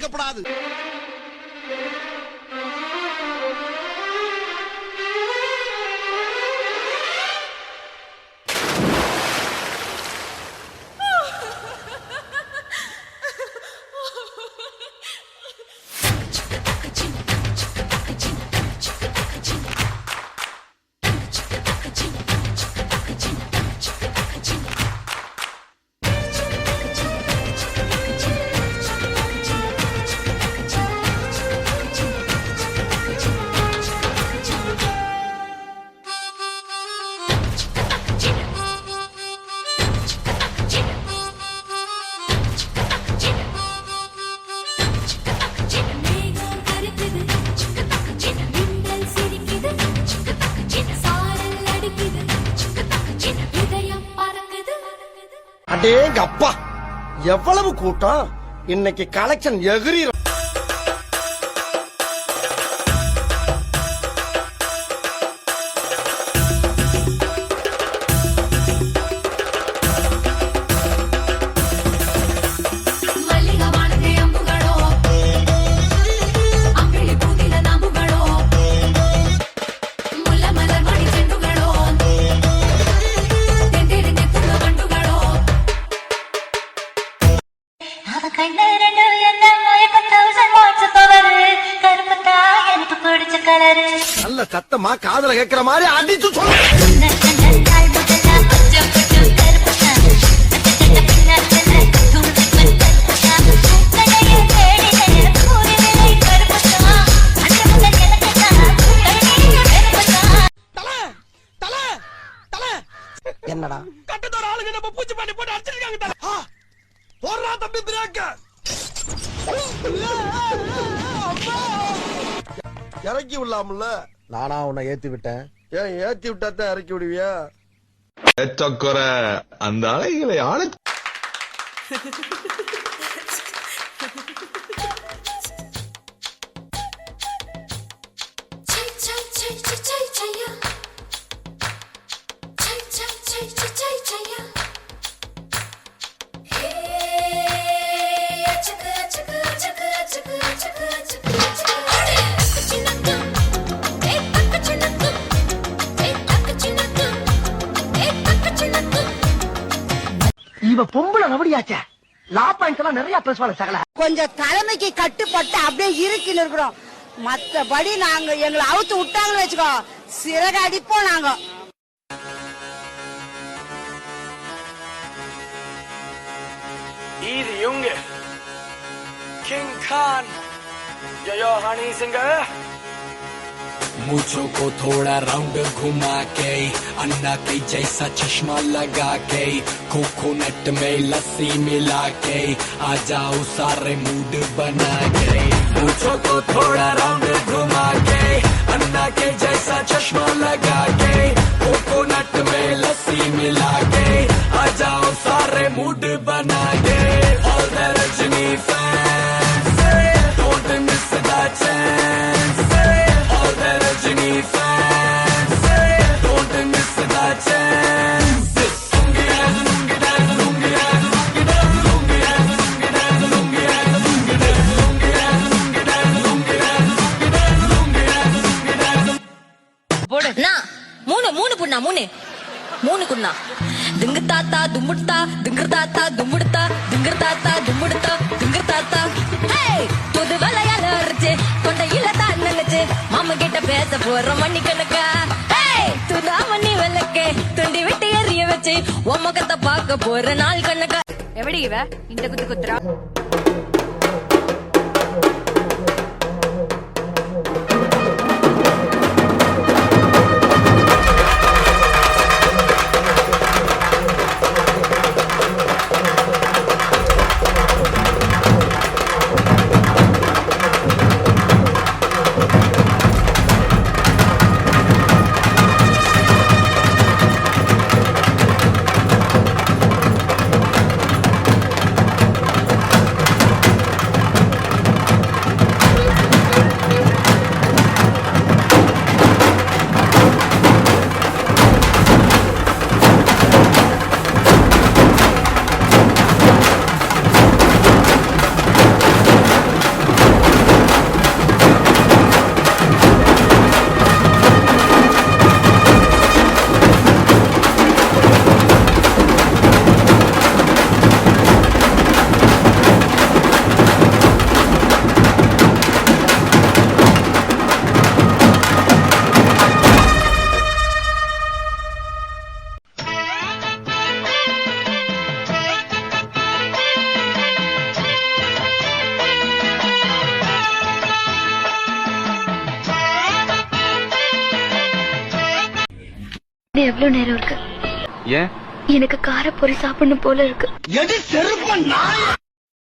எடுக்கப்படாது. அடேங்க அப்பா, எவ்வளவு கூட்டம்! இன்னைக்கு கலெக்ஷன் எகிரி. நல்ல சத்தமா காதல கேட்கிற மாதிரி அடிச்சு சொல்ல. என்னடா கட்டத்தோட ஆளுங்க நம்ம பூச்சி பண்ணி போட்டு அடிச்சிருக்காங்க. போடுறா தம்பி பிரேக்க. இறக்கி விடலாம்ல. நானா உன்னை ஏத்தி விட்டேன். ஏன் ஏத்தி விட்டாத்தான் இறக்கி விடுவியா? அந்த அலைகளை ஆள இவ பொம்பளை ரவடியாச்சே. லா பாயிண்ட்ஸ் எல்லாம் நிறைய பேசுவாங்க சகல. கொஞ்சம் தலைமைக்கு கட்டுப்பட்டு அப்படியே இருக்கின்னு இருக்கிறோம். மத்தபடி நாங்க எங்களை அவுத்து விட்டாங்கன்னு வச்சுக்கோ, சிறக அடிப்போம் நாங்க. இது யுங்க கிங் கான் यो हनी सिंगर. मुझो को थोड़ा राउंड घुमा के अन्ना के जैसा चश्मा लगा के कोकोनट में लस्सी मिला के आ जाओ सारे मूड बना के. मुझो को थोड़ा राउंड घुमा के अन्ना के जैसा चश्मा लगा के कोकोनट में लस्सी मिला के आ जाओ सारे मूड बना के. All the Rajini fans, don't miss the chance. All the Rajini fans, don't miss the chance. மூணு குண்ணா திங்கு தாத்தா தும்முடுத்தா திங்கு தாத்தா தும்முடுத்தா திங்கு தாத்தா தும்முடுத்தா திங்கு தாத்தா. புது வலையால அரைச்சு கொண்டையில தான் நினைச்சு மாமா கிட்ட பேச போற மணி கணக்கா. துதா மணி விளக்கே துண்டி விட்டு எறிய வச்சு உன் முகத்தை பார்க்க போற நாள் கணக்கா. எப்படி இவ இந்த குத்து குத்துறா? இன்னும் எவ்வளவு நேரம் இருக்கு? ஏன்? எனக்கு காரப்பொரி சாப்பிடணும் போல இருக்கு. எது செருப்ப நாய்